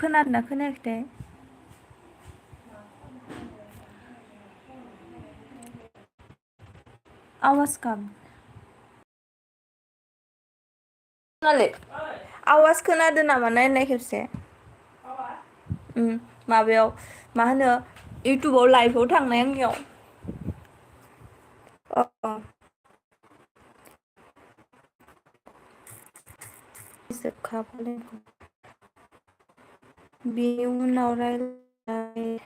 खोनादोंना खोनायाखैथाय आवाज गाब खोनाले आवाज खोनादों नामा नायनाय खेबसे माबायाव मा होनो इउटुबाव लाइभआव थांनाय आंनियाव अ जोबखाबाय बेनि उनाव रायलाय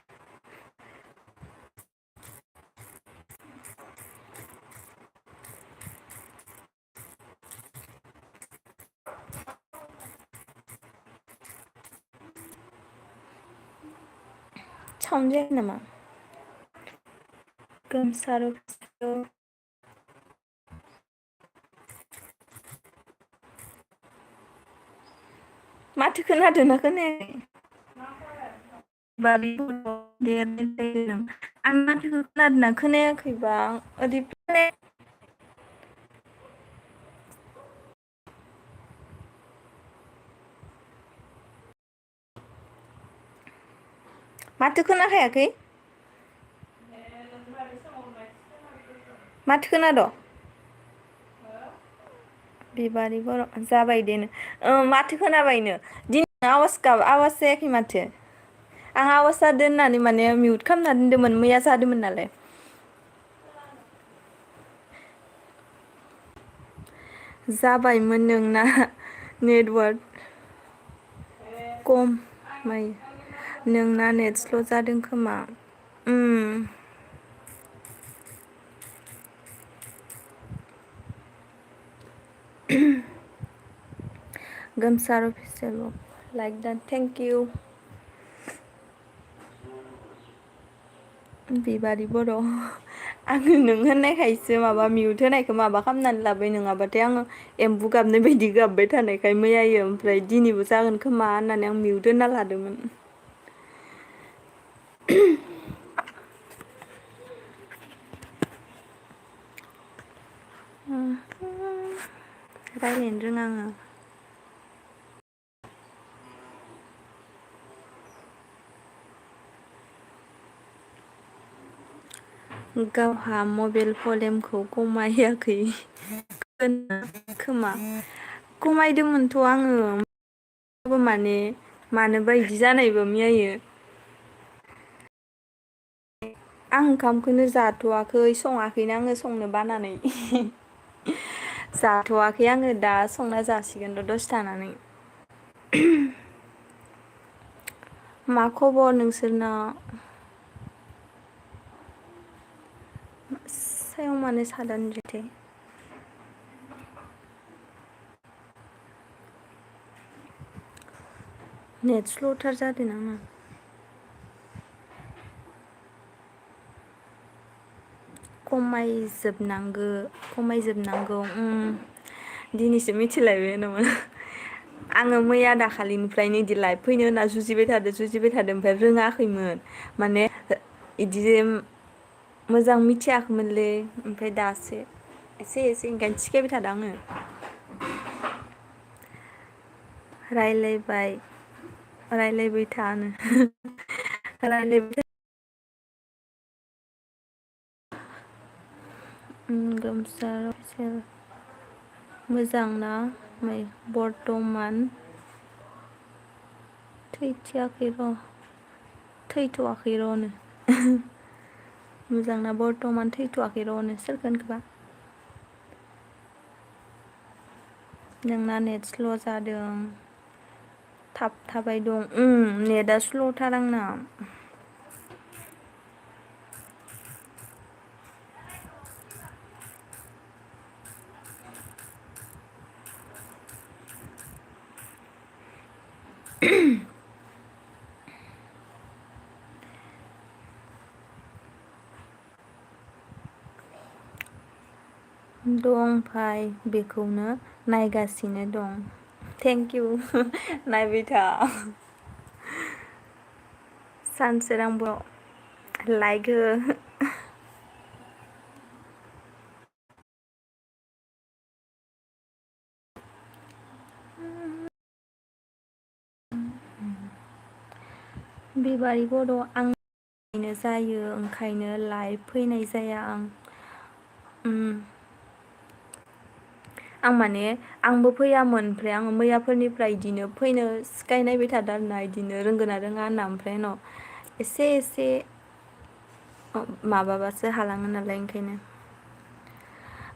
साउन्ड जायाखै नामा गोमसार माथो खोनादोंना खोनायाखै आं माथोखौ खोनादोंना खोनायाखैबा ओरै माथो खोनाखायाखै माथो खोनाद' बिबारि बर' जाबाय दे माथो खोनाबायनो दिनै आवाज जायाखै माथो आं आवाज जादों होननानै माने मिउट खालामना दोन्दोंमोन मैया जादोंमोन नालाय जाबायमोन नोंना नेटवार्क खम नोंना नेट स्ल' जादों खोमा गोमसार अफिसियेल लाइक दा थेंक इउ बिबारि बर' आङो नों होननायखायसो माबा मिउट होनायखौ माबा खालामनानै लाबाय नङाबाथाय आङो एम्बु गाबनाय बायदि गाबबाय थानायखाय मैयायो ओमफ्राय दिनैबो जागोन खोमा होननानै आं मिउट होना लादोंमोन रायज्लायनो रोङा आङो गावहा मबाइल भलिउमखौ खमायाखै खोमा खमायदोंमोनथ' आङो माने मानोबा इदि जानायबो मैयायो आं ओंखामखौनो जाथ'वाखै सङाखैनो आङो संनो बानानै जाथ'वाखै आङो दा संना जासिगोन र' दसे थानानै मा खबर नोंसोरना सायाव मानो सादोन रिथाय नेट स्ल'थार जादों नामा खमायजोबनांगौ दिनैसो मिथिलायबाय नामा आङो मैया दाखालिनिफ्रायनो इदि लाइभ फैनो होनना जुजिबाय थादों ओमफ्राय रोङाखैमोन माने इदि मोजां मिथियाखैमोनलै ओमफ्राय दासो एसे ओंखायनो थिखायबाय थादों आङो रायलायबाय थानो रायलायबाय गोमसार अफिसियेल मोजां ना बर्थमान थैथ'वाखै र'नो मोजांना बर्थमान थैथ'वाखै र'नो सोरखौ होनखोबा नोंना नेट स्ल' जादों थाबाय दं नेटआ स्ल'थार आंना दं भाइ बेखौनो नायगासिनो दं थेंक इउ नायबाय था सानसोरांबो लाइक हो बिबारि बर' आंनो जायो ओंखायनो लाइभ फैनाय जाया आं माने आंबो फैयामोन ओमफ्राय आङो मैयाफोरनिफ्राय इदिनो फैनो सिखायनायबाय थादों आरोना इदिनो रोंगोना रोङा होनना ओमफ्राय उनाव एसे एसे माबाबासो हालाङो नालाय ओंखायनो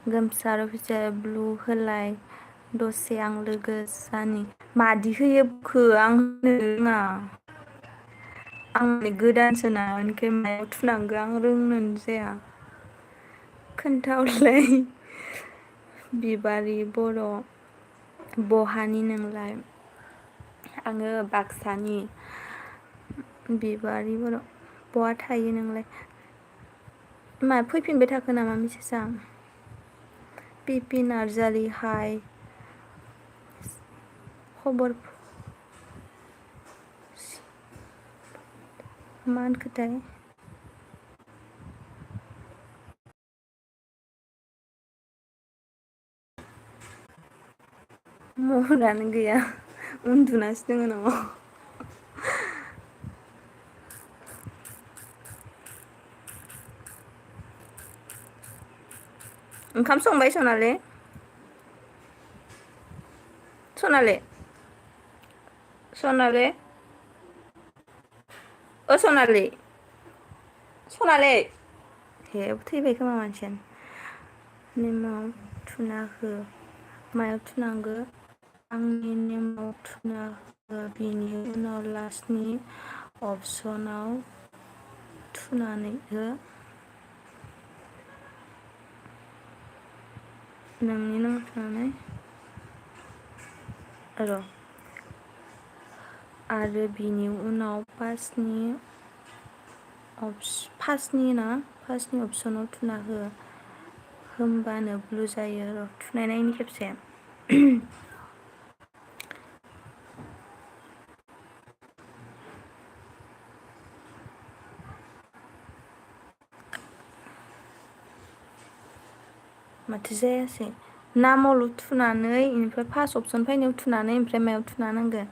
गोमसार अफिसियेल ब्लु होलाय दसे आं लोगो जानि मादि होयो बुखो आं होनो रोङा आं माने गोदानसोना ओंखाय मायाव थुनांगौ आं रोंनोनो जाया खोन्थाहरलाय बिबारि बर' बहानि नोंलाय आङो बाक्सानि बिबारि बर' बहा थायो नोंलाय मा फैफिनबाय थाखो नामा मिसेसआ पिपि नार्जारि हाय खबर मा होनखोथाय महरानो गैया उन्दुनासो दोङो न'आव ओंखाम संबाय सनालि सनालि सनालि ओ सनालि सनालि हे थैबाय खोमा मानसियानो नेमाव थुना हो मायाव थुनांगो आंनि नेमाव थुना हो बिनि उनाव लास्टनि अपसनाव थुनानै हो नोंनि नामाव थुनानै र' आरो बिनि उनाव फार्स्टनि अपसनाव थुना हो होमबानो ब्लु जायो र' थुनाय नायनि खेबसे माथो जायासै नामावल' थुनानै ओमफ्राय फार्स्ट अपसन फैनायाव थुनानै ओमफ्राय मायाव थुना नांगो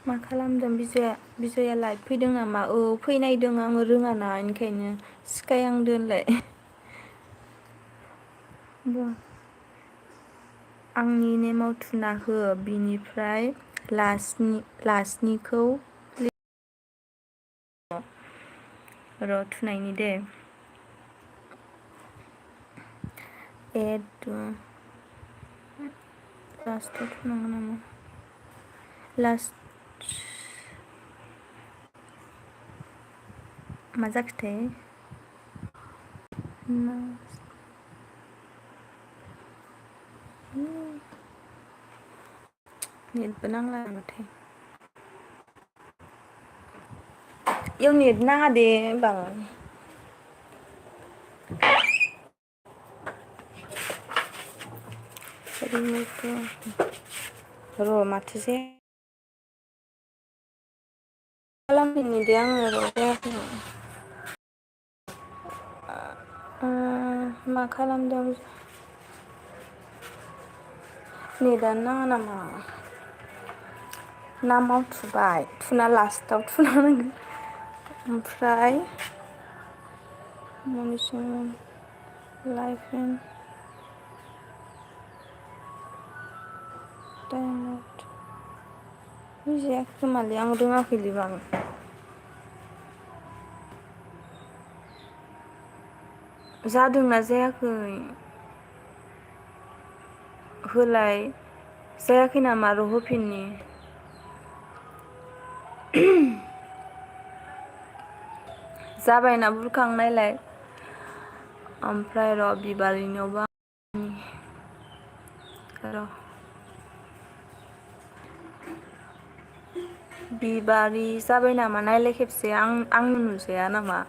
मा खालामदों बिजया लाइभ फैदों नामा औ फैनायदों आङो रोङाना ओंखायनो सिखायहांदो होनलाय आंनि नेमाव थुना हो बिनिफ्राय लास्टनिखौ र' थुनायनि दे लास्टाव थुनांगौ नामा लास्ट मा जाखोथाय नेटबो नांला नामाथाय इयाव नेट नाङा दे बाल र' माथो जाया खालामफिननि दे आङो र' जायाखै मा खालामदों नेटानो नाङा नामा नामाव थुबाय थुना लास्टाव थुना नांगोन ओमफ्राय मनिसम लाइफ टाइम बुजियाखै खोमालै आं रोङाखैलै बाल जादोंना जायाखै होलाय जायाखै नामा र' होफिननि जाबायना बुरखांनायलाय ओमफ्राय र' बिबारिनियावबो र' बिबारि जाबाय नामा नायलाय खेबसे आं नुजाया नामा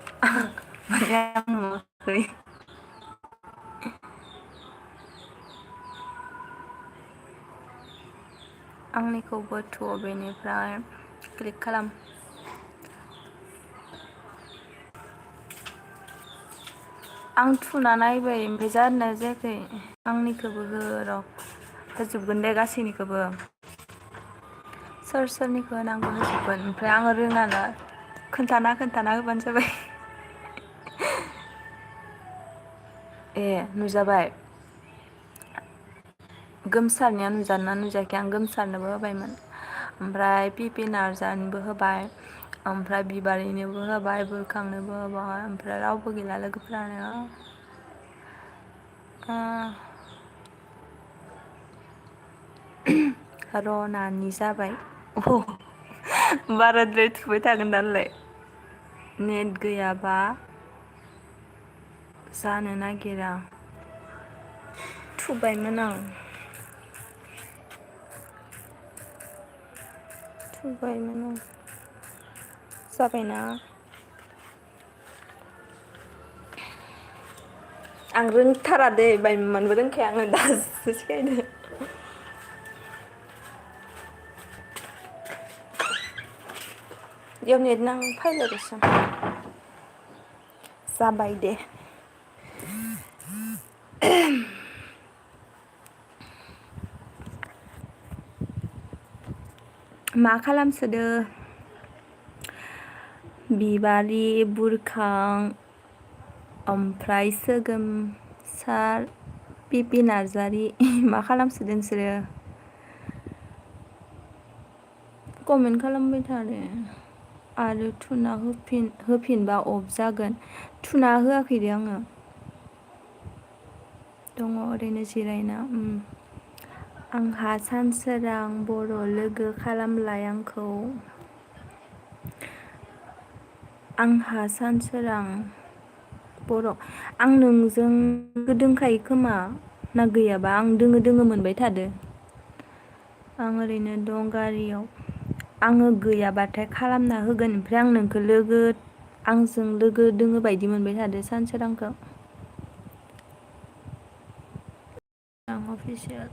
माने आं नुवाखै आंनिखौबो थु बेनिफ्राय क्लिक खालाम आं थुना नायबाय ओमफ्राय जादोंना जायाखै आंनिखौबो हो र' होजोबगोन दे गासैनिखौबो सोर सोरनिखौ होनांगौ होजोबगोन ओमफ्राय आङो रोङाना खोन्थाना होबानो जाबाय। ए नुजाबाय गोमसारनिया नुजादोंना नुजायाखै आं गोमसारनोबो होबायमोन ओमफ्राय पिपि नार्जारिनोबो होबाय ओमफ्राय बिबारिनोबो होबाय बुरखांनोबो होबाय ओमफ्राय रावबो गैला लोगोफोरानो रनानि जाबाय बाराद्राय थुबाय थागोन नालाय नेट गैयाबा जानो नागिरा थुबायमोन आं थुबायमोन आं जाबायना आं रोंथारा दे बायमानबो रोंखाया आङो दासो सिखायदो बेयाव नेट नाङो फायला दसं जाबाय दे मा खालामसोदो बिबारि बुरखां ओमफ्राय सोगोमसार पिपि नार्जारि मा खालामसोदों नोंसोरो कमेन्ट खालामबाय था दे आरो थुना होफिनबा अफ जागोन थुना होआखै दे आङो दङ ओरैनो जिरायना आंहा सानसोरां बर' लोगो खालामलाय आंखौ आंहा सानसोरां बर' आं नोंजों दोंखायो खोमा ना गैयाबा आं दोङो मोनबाय थादो आं ओरैनो दं गारियाव आङो गैयाबाथाय खालामना होगोन ओमफ्राय आं नोंखौ आंजों लोगो दोङो बायदि मोनबाय थादो सानसोरांखौ आं अफिसियेल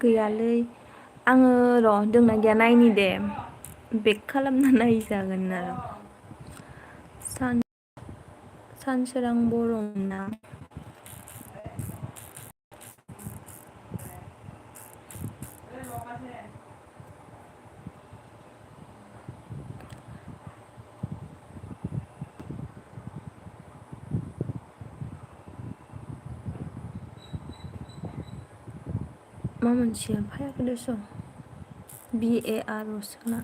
गैयालै आङो र' दोंना गैया नायनि दे बेक खालामना नायजागोन आरो सानसोरां बर'मोन ना मा मोनसेया फायाखै दस' BAR सोना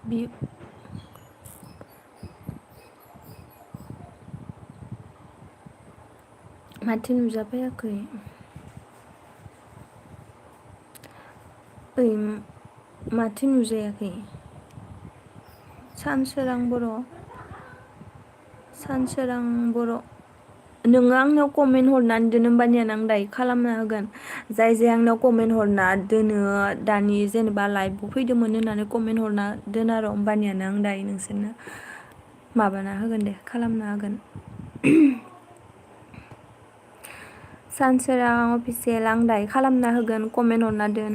बि माथो नुजाफैयाखै ओइ माथो नुजायाखै सानसोरां बर' नोङो आंनाव कमेन्ट हरनानै दोन होमबानिया आं दायो खालामना होगोन जाय आंनाव कमेन्ट हरना दोनो दानि जेनेबा लाइभआव फैदोंमोन होननानै कमेन्ट हरना दोन आरो' होमबानियानो आं दायो नोंसोरनो माबाना होगोन दे खालामना होगोन सानसोरां अफिसियेल आं दायो खालामना होगोन कमेन्ट हरना दोन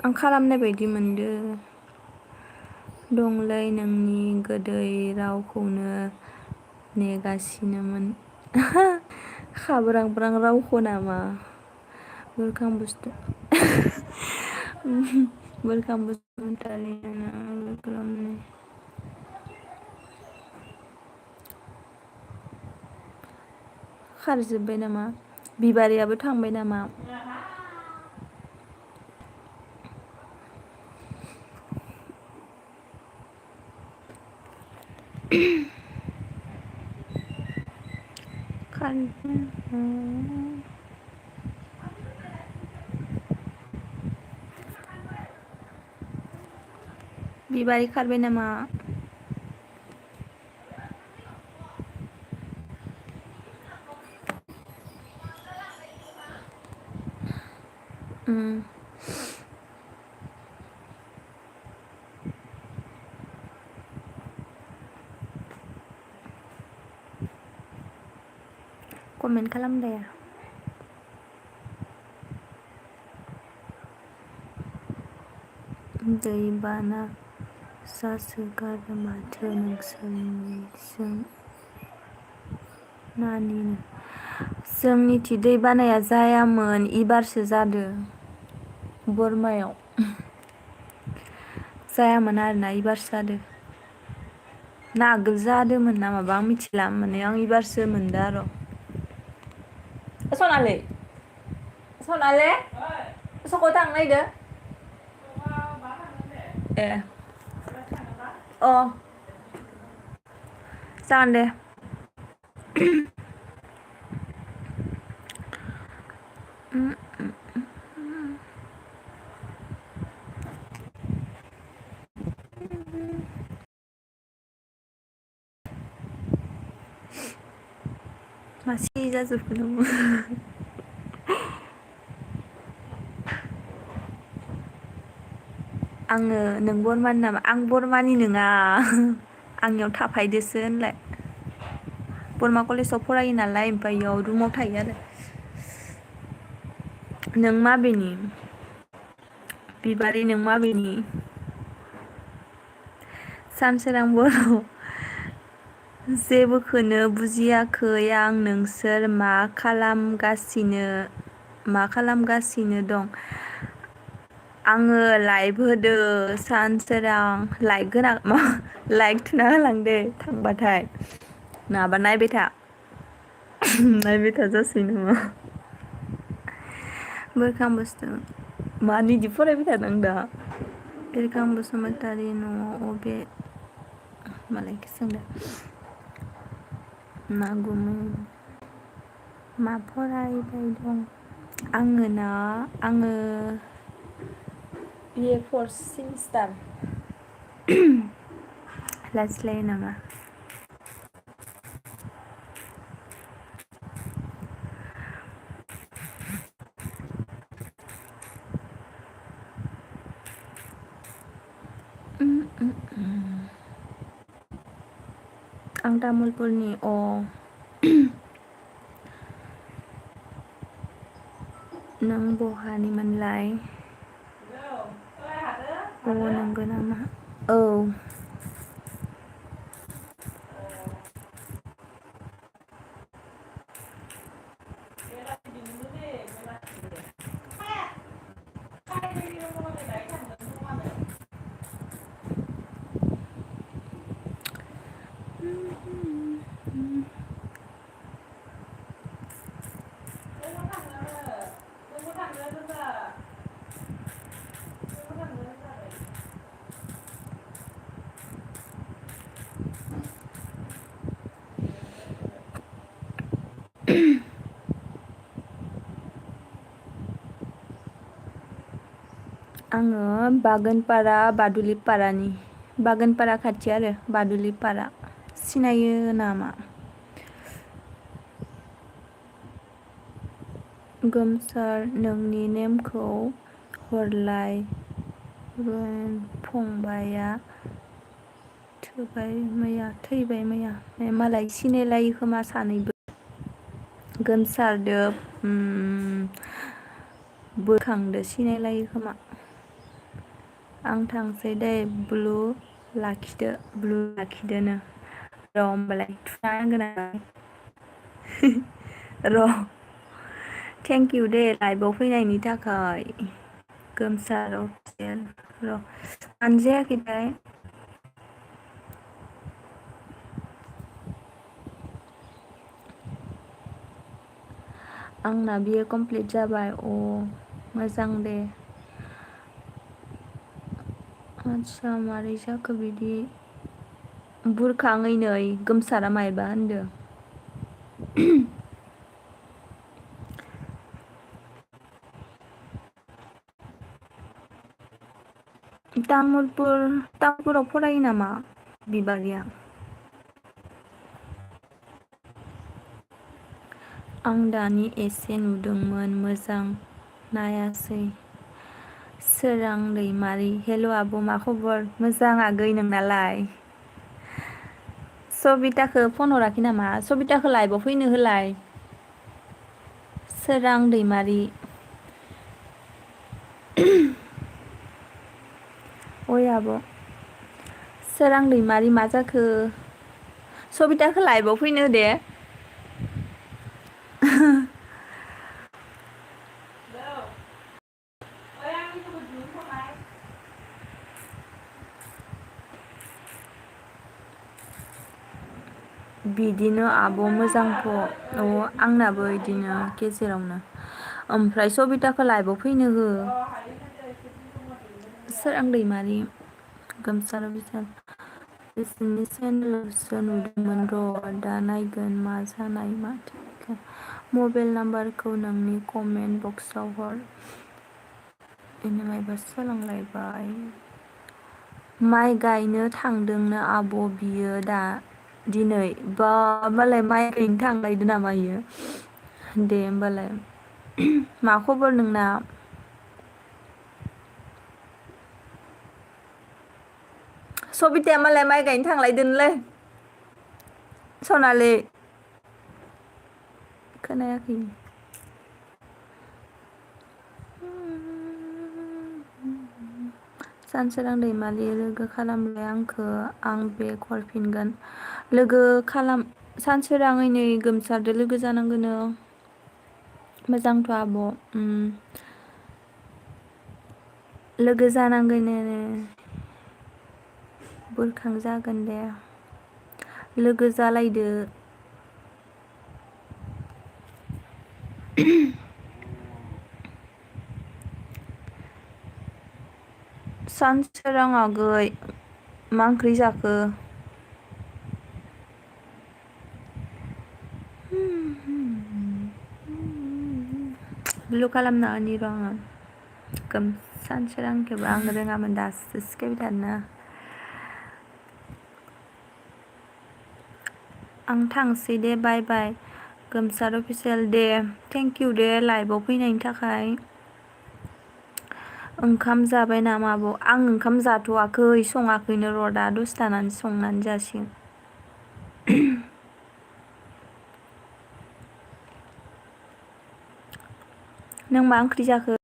आं खालामनाय बायदि मोनदो दंलै नोंनि गोदै रावखौनो नेगासिनोमोन खाब्रां ब्रां रावखौ नामा बुरखां बसुमतारी खारजोब्बाय नामा बिबारियाबो थांबाय नामा बिबारि खारबाय नामा कमेन्ट खालामलाया दैबाना जासोगारो माथो नोंसोरनिजों नानिनो जोंनिथि दै बानाया जायामोन इबारसो जादो बरमायाव जायामोन आरोना इबारसो जादो ना आगोल जादोंमोन ना माबा आं मिथिला माने आं इबारसो मोनदो आरो सनालि सनालि सकाव थांनो नायदो ए अ जागोन दे मासि जाजोबखो नोङो आङो नों बरमानि नामा आं बरमानि नोङा आंनियाव थाफायदोसो होनलाय बरमा कलेजाव फरायो नालाय ओमफ्राय इयाव रुमाव थायो आरो नों माबेनि बिबारि नों माबेनि सानसोरां बर' जेबोखौनो बुजियाखै आं नोंसोर मा खालामगासिनो दं आङो लाइभ होदो सानसोरां लाइक थुना होलांदे थांबाथाय नङाबा नायबाय था नायबाय था जासै नामा बोरखां बस्थु मानो इदि फरायबाय थादों दा बिरखां बसुमतारी न'आव अबे मालायखौ सोंदो ना गुमो मा फरायबाय दं आङो बिए फर्थ सेमिस्टार लाजिलायो नामा आं तामुलपुरनि नों बहानिमोनलाय नंगौ नामा औ आङो बागानपारा बादुलिपारानि बागानपारा खाथि आरो बादुलिपारा सिनायो नामा गोमसार नोंनि नेमखौ हरलाय फंबाया थैबाय मैया मालाय सिनायलायो खोमा सानैबो गोमसारदो बोखांदो सिनायलायो खोमा आं थांसै दे ब्लु लाखिदोनो र' होमबालाय थुना होगोन आं र' थेंक इउ दे लाइभआव फैनायनि थाखाय गोमसार अफिसियेल र' मानो जायाखैथाय आंना बिए कमप्लिट जाबाय मोजां दे आदसा मारै जाखो बिदि बुरखाङै नै गोमसारा मायबा होनदों तामुलपुराव फरायो नामा बिबारिया आं दानि एसे नुदोंमोन मोजां नायासै सोरां दैमारि हेल' आब' मा खबर मोजां आगै नोंनालाय सबिताखौ फन हराखै नामा सबिताखौ लाइभआव फैनो होलाय सोरां दैमारि ओइ आब' सोरां दैमारि मा जाखो सबिताखौ लाइभआव फैनो दे बिदिनो आब' मोजांथ' आंनाबो बिदिनो गेजेरावनो ओमफ्राय सबिताखौ लाइभआव फैनो हो सोरां दैमारि गोमसार बिसाल बिसोरनि चेनेलावसो नुदोंमोन र' दा नायगोन मा जानाय माथो मबाइल नाम्बारखौ नोंनि कमेन्ट बक्सआव हर बेनो मायबा सोलोंलायबाय माइ गायनो थांदोंनो आब' बियो दा दिनै बा मालाय माइ गायनो थांलायदो नामा इयो दे होमबालाय मा खबर नोंना सबिताया मालाय माइ गायनो थांलायदोंलै सनालि खोनायाखै सानसोरां दैमारि लोगो खालामलाय आंखो आं बेक हरफिनगोन लोगो खालाम सानसोराङै नै गोमसारदो लोगो जानांगोनो मोजांथ' आब' लोगो जानांगोन बुरखां जागोन दे लोगो जालायदो सानसोरां आगै मा ओंख्रि जाखो ब्लु खालामना होनि र' आङो सानसोरांखौबो आं रोङामोन दासो सिखायबाय थादोना आं थांसै दे बाय बाय गोमसार अफिसियेल दे थेंकिउ दे लाइभआव फैनायनि थाखाय ओंखाम जाबाय नामा आब' आं ओंखाम जाथ'वाखै सङाखैनो र' दा दसे थानानै संनानै जासिगोन नों मा ओंख्रि जाखो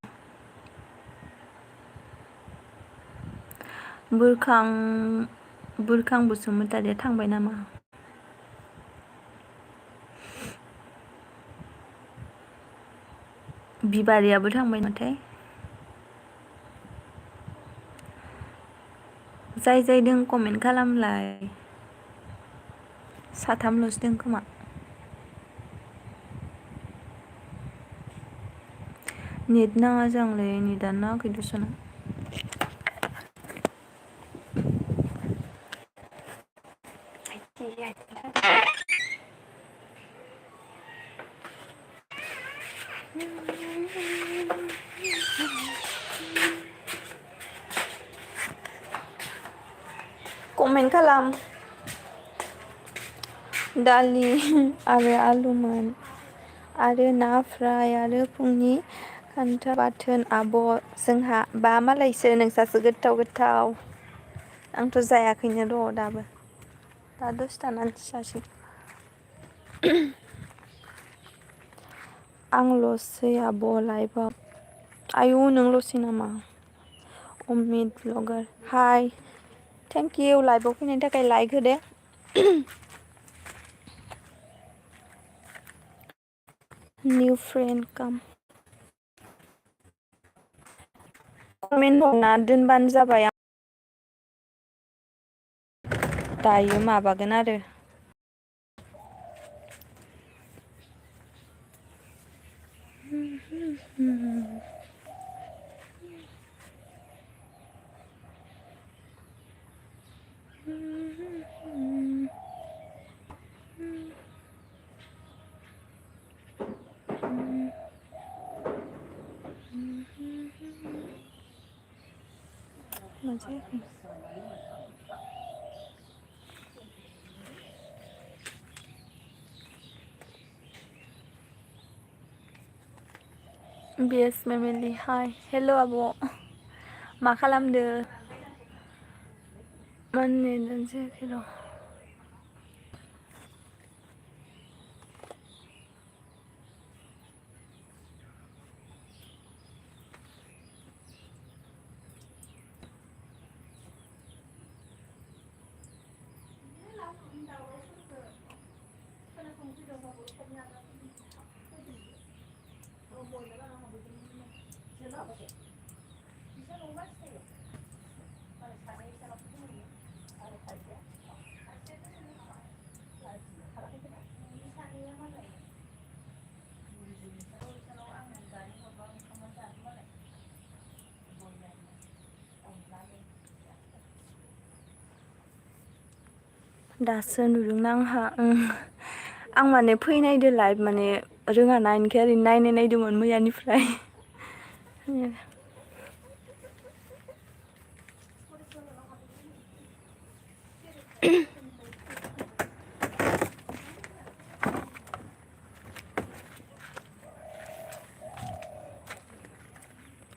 बुरखां बसुमतारिया थांबाय नामा बिबारियाबो थांबाय नाथाय जाय जाय दों कमेन्ट खालामलाय साथामल'सो दों खोमा नेट नाङा जांलै नेटानो नाङाखै दस'ना कमेन्ट खालाम दालि आरो आलुमोन आरो ना फ्राय आरो फुंनि खान्थाल बाथोन आब' जोंहा बा मालायसो नोंसासो गोथाव गोथाव आंथ' जायाखैनो र' दाबो दा दसे थानानैसो जासिगोन आंल'सै आब' लाइभआव आयु नोंल'सै नामा अमित ब्लगार हाय थेंकिउ लाइभआव फैनायनि थाखाय लाइक होदे निउ फ्रेन्ड काम कमेन्ट हरना दोनबानो जाबाय आं दायो माबागोन आरो मोनसे बिएस मेमेलि हाय हेल' आब' मा खालामदो माने जायाखै र' दासो नुदोंना आंहा आं माने फैनायदो लाइभ माने रोङा ना इनखाय ओरैनो नायदोंमोन मैयानिफ्राय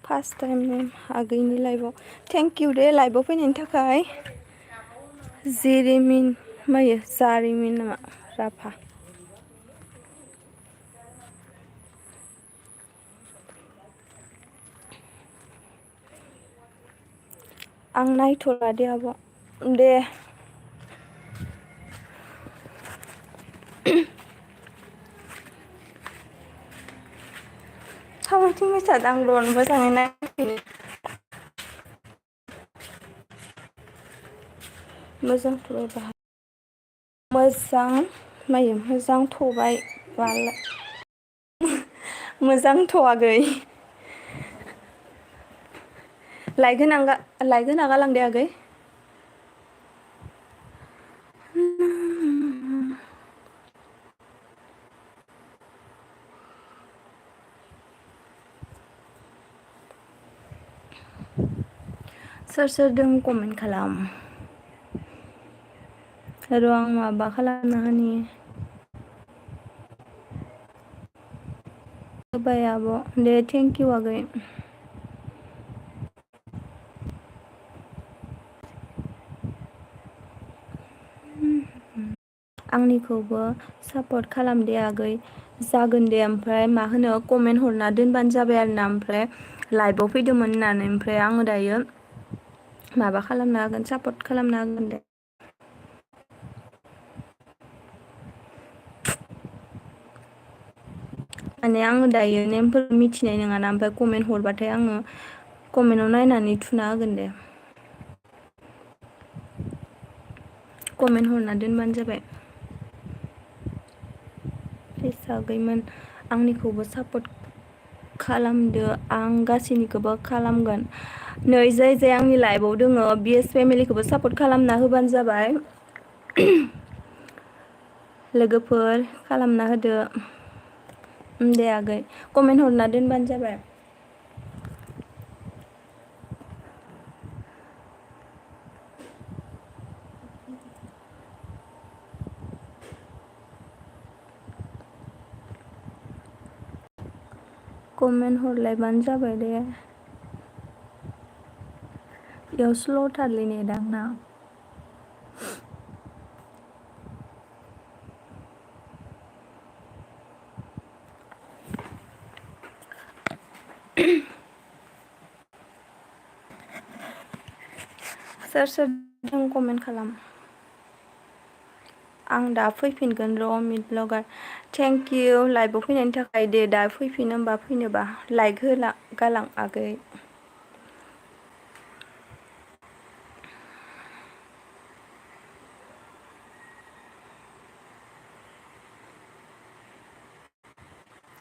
फार्स्ट टाइम आगैनि लाइभआव थेंक इउ दे लाइभआव फैनायनि थाखाय जेरिमिन मायो जारिमिन नामा राभा आं नायथ'ला दे आब' दे सावरायथिंबाय थादों आंल' मोजाङै नायाखैनो मोजांथ' बाहा मोजां मायो मोजां थ'बाय बाला मोजांथ' आगै लाइक होना गालांदे आगै सोर सोर दों कमेन्ट खालाम र' आं माबा खालामना होनि होबाय आब' दे थेंक इउ आगै आंनिखौबो सापर्ट खालाम दे आगै जागोन दे ओमफ्राय मा होनो कमेन्ट हरना दोनबानो जाबाय आरोना ओमफ्राय लाइभआव फैदोंमोन होननानै ओमफ्राय आङो दायो माबा खालामना होगोन सापर्ट खालामना होगोन दे माने आङो दायो नेमफोर मिथिनाय नङाना ओमफ्राय कमेन्ट हरबाथाय आङो कमेन्टाव नायनानै थुना होगोन दे कमेन्ट हरना दोनबानो जाबाय फैसागैमोन आंनिखौबो सापर्ट खालामदो आं गासैनिखौबो खालामगोन नै जाय जाय आंनि लाइफआव दोङो बिएस फेमिलिखौबो सापर्ट खालामना होबानो जाबाय लोगोफोर खालामना होदो दे आगै कमेन्ट हरना दोनबानो जाबाय कमेन्ट हरलायबानो जाबाय दे बेयाव स्ल'थारलै नेट आंना सोर सोर दं कमेन्ट खालाम आं दा फैफिनगोन र' अमित ब्लगार थेंक इउ लाइभआव फैनायनि थाखाय दे दा फैफिन होमबा फैनोबा लाइक होला गालां आगै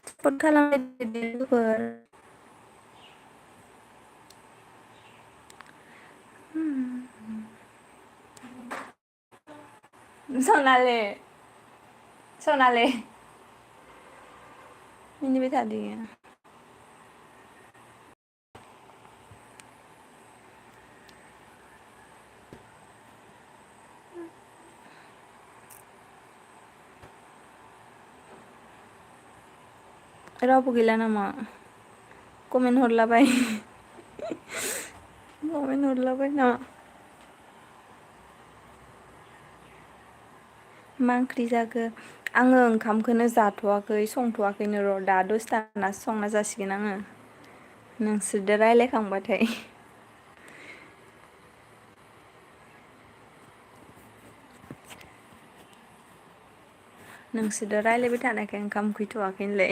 सापर्ट खालामदो दे लोगोफोर सनाले मिनिबाय थादोयो रावबो गैला नामा कमेन्ट हरलाबाय कमेन्ट हरलाबाय नामा मा ओंख्रि जाखो आङो ओंखामखौनो जाथ'वाखै संथ'वाखैनो र' दा दसे थानासो संना जासिगोन आङो नोंसोरदो रायलायखांबाथाय नोंसोरजों रायज्लायबाय थानायखाय ओंखाम उखैथ'वाखैनोलै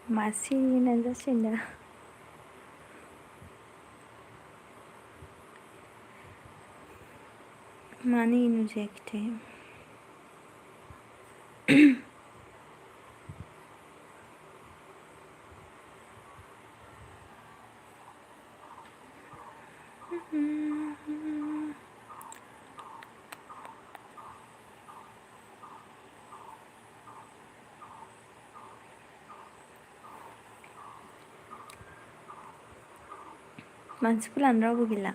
मासिनो जासिगोन दा मानो इयो नुजायाखैथाय मानसिफोरानो रावबो गैला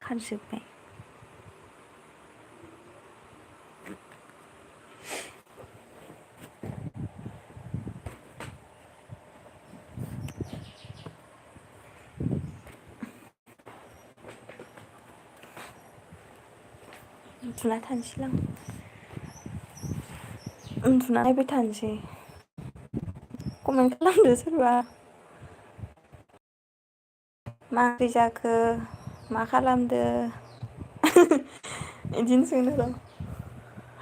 खारजोब्बाय उन्दुना थानोसैलां उन्दुना नायबाय थानोसै कमेन्ट खालामदो सोरबा मा ओंख्रि जाखो मा खालामदो बिदिनो सोंदो र'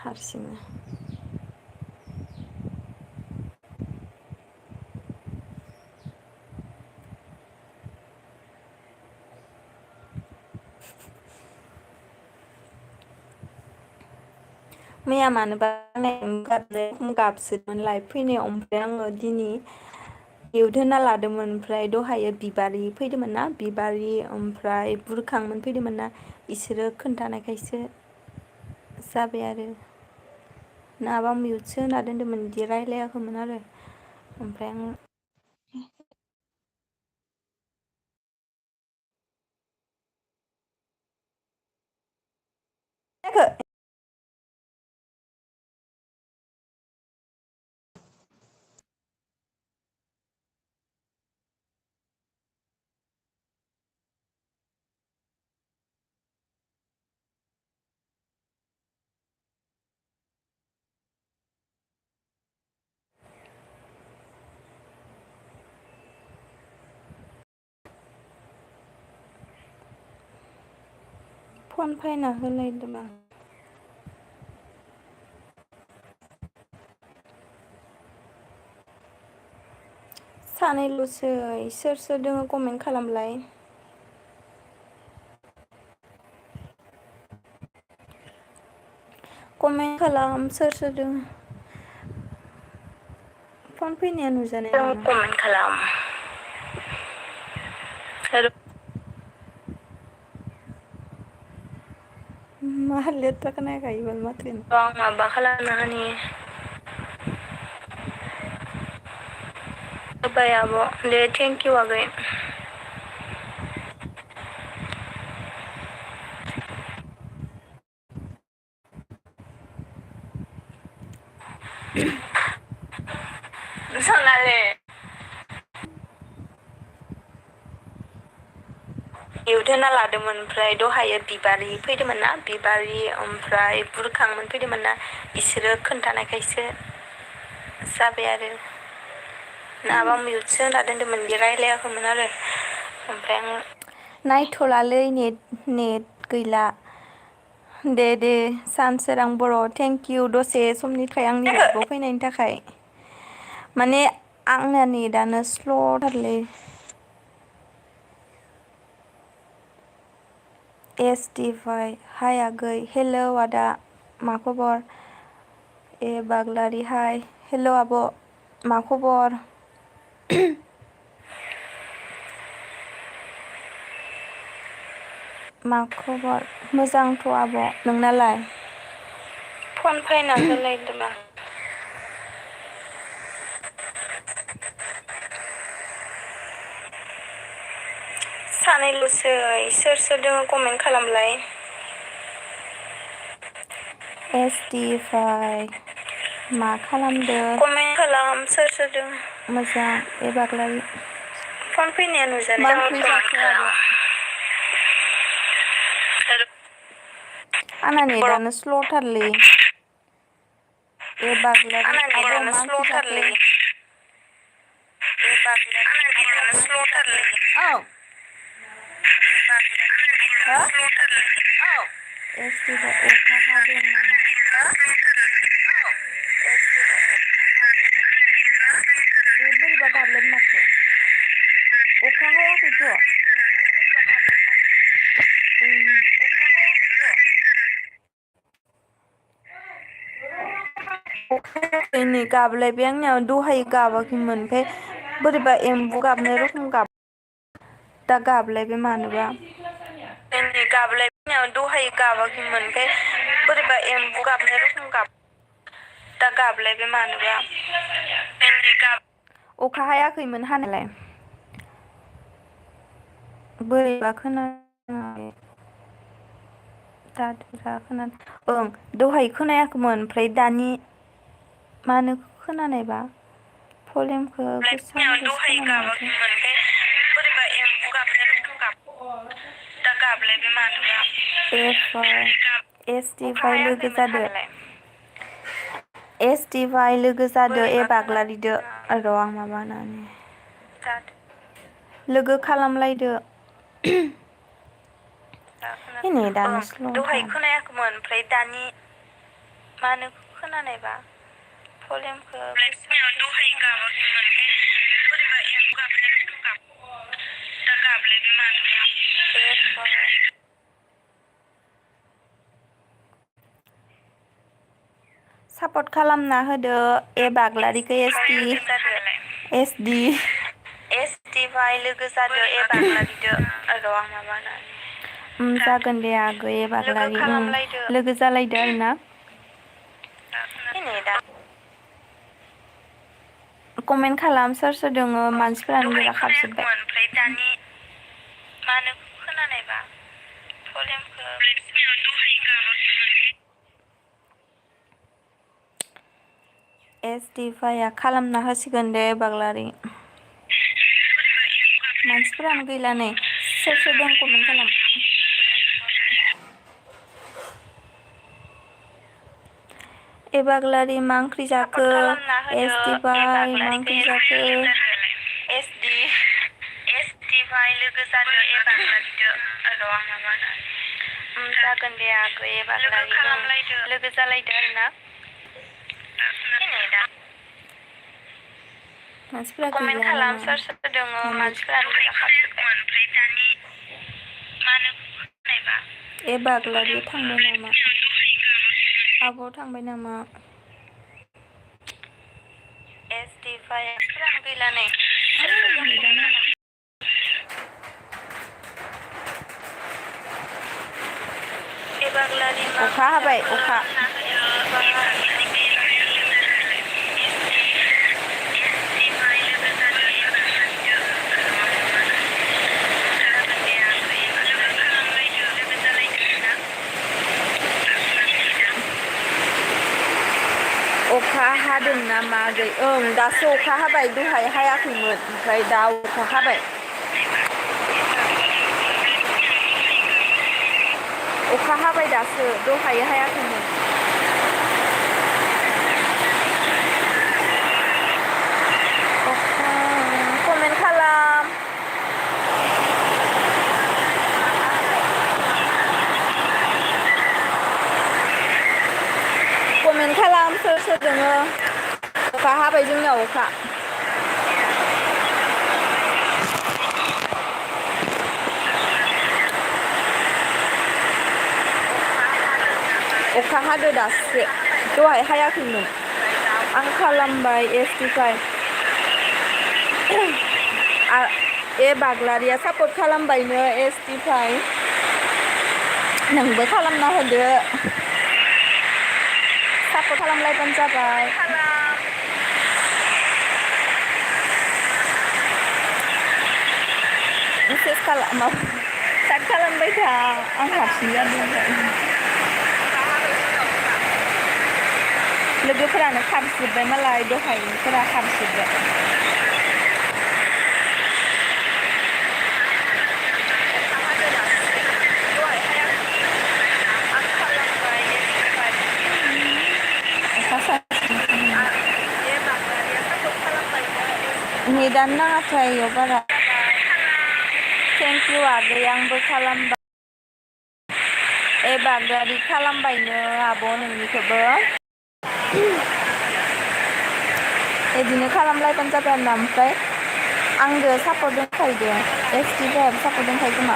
हारसिंनो मैया मानोबा गाबसोदोंमोन लाइभ फैनायाव ओमफ्राय आङो दिनै मिउट होना लादोंमोन ओमफ्राय दहायो बिबारि फैदोंमोन ना बिबारि ओमफ्राय बुरखांमोन फैदोंमोन ना इसोरो खोन्थानायखायसो जाबाय आरो नङाबा मिउटसो होना दोन्दोंमोन बिदि रायलायाखैमोन आरो ओमफ्राय आं फन फायना होलायदों सानैल'सै सोर सोर दोङो कमेन्ट खालामलाय कमेन्ट खालाम सोर सोर दोङो फन फैनाया नुजानाय नङा कमेन्ट खालाम मा लेथ्रा खोनायाखै इबाल माथोखौनो आं माबा खालामना होनि होबाय आब' दे थेंकिउ आगै सनाले मिउट होना लादोंमोन ओमफ्राय दहायो बिबारि फैदोंमोन ना बिबारि ओमफ्राय बुरखांमोन फैदोंमोन ना इसोरो खोन्थानायखायसो जाबाय आरो नङाबा मिउटसो होना दोन्दोंमोन बिदि रायलायाखैमोन आरो ओमफ्राय आं नायथ'लालै नेट गैला दे दे सानसोरां बर' थेंकिउ दसे समनिफ्राय आंनि लाइफआव फैनायनि थाखाय माने आंना नेटानो स्ल'थारलै एस टि वाइ हाय आगै हेलौ आदा मा खबर ए बाग्लारि हाय हेलौ आब' मा खबर मा खबर मोजांथ' आब' नोंनालाय फन फायना होलायदो मा सानैल'सै सोर सोर दोङो कमेन्ट खालामलाय एसटिफाइ मा खालामदो कमेन्ट खालाम सोर सोर दं मोजां ए बाग्लारि फन फैनाया नुजानाय मा ओंख्रि जाखो आब' आंना नेटानो स्ल'थारलै ए बाग्लारि आंना आब' नेटानो मा ओंख्रि जाखो स्ल'थारलै ए बाग्लारि आंना नेटानो स्ल'थारलै औ हो औ एसटिफाइ अखा हादों नामा ए बोरैबा गाबलाय माथो अखा हायाखैथ' नै गाबलायबाय आंनियाव दहाय गाबाखैमोन ओमफ्राय बोरैबा एम्बु गाबनाय रखम दा गाबलायबाय मानोबा दिनै गाबलायनायाव दहाय गाबाखैमोन ओमफ्राय बोरैबा एम्बु गाबनाय रखम दा गाबलायबाय मानोबा अखा हायाखैमोन हानायालाय बोरैबा खोनादों दाद्रा खोनादों ओं दहाय खोनायाखैमोन ओमफ्राय दानि मा होनो खोनानायबा भलिउमखौ गोसा होबासो दहाय खोनानो माथो गाबाखैमोन ओमफ्राय बोरैबा एम्बु गाबनाय रखम दा गाबलायबाय मानोबा एसटिफाइ लोगो जादो एसटिफाइ लोगो जादो ए बाग्लारिदो र' आं माबानानै लोगो खालामलायदो नेटानो दहाय स्ल'थार खोनायाखैमोन ओमफ्राय दानि मा होनो खोनानायबा भलिउमखौ दहाय गाबाखैमोन ओमफ्राय बोरैबा एम्बु गाबनाय रखम दा गाबलायबाय मानोबा सापर्ट खालामना होदो ए बाग्लारिखौ एसडि एसटिफाइ लोगो जादो ए बाग्लारिदो र' आं माबानानै जागोन दे आगै ए बाग्लारि लोगो जालायदो आरोना कमेन्ट खालाम सोर सोर दङ मानसिफोरानो दहाय गोजा खारजोब्बाय खोनायाखैमोन ओमफ्राय दानि मा होनो खोनानायबा भलिउमखौ दहाय गाबाखैमोन एसटिफाइआ खालामना होसिगोन दे बाग्लारि मानसिफोरानो गैला नै सोर सोर दं कमेन्ट खालाम ए बाग्लारि मा ओंख्रि जाखो सापर्ट खालामना होदो ए एसटिफाइ मा बाग्लारिखौ ओंख्रि जाखो एसटिफाइ लोगो जादो ए बाग्लारिदो र' आं माबानानै जागोन दे आगै ए बाग्लारि लोगो जालायदो आरोना मानसिफोरा कमेन्ट गैला खालाम नामा सोर सोर दङ माने मानसिफोरानो गोजा खारजोब्बाय ओमफ्राय दानि मा होनो खोनानायबा ए बाग्लारिया थांबाय नामा आब' थांबाय नामा एसटिफाइ मानसिफोरानो गैला नै ए बाग्लारि मा अखा हाबाय अखा अखा हादोंना मागै ओं दासो अखा हाबाय दहाय हायाखैमोन ओमफ्राय दा अखा हाबाय अखा हाबाय दासो दहाय हायाखैमोन अखा कमेन्ट खालाम कमेन्ट खालाम सोर सोर दङ अखा हाबाय जोंनियाव अखा अखा हादो दासो दहाय हायाखैमोन आं खालामबाय एसटिफाइ ए बाग्लारिया सापर्ट खालामबायनो एसटिफाइ नोंबो खालामना होदो सापर्ट खालामलायबानो जाबाय मेसेज खालाम स्टार्ट खालामबाय था आं हारसिं जादों लोगोफोरानो खारजोब्बाय मालाय दहायनिफोरा खारजोब्बाय नेटानो नाङाथाय इयाव बारा थेंक इउ आगै आंबो खालामबाय बागदारि खालामबायनो आब' नोंनिखौबो बिदिनो खालामलायबानो जाबाय आरोना ओमफ्राय आंदो सापर्ट दंखायो एसटि फाइभ सापर्ट दंखायो खोमा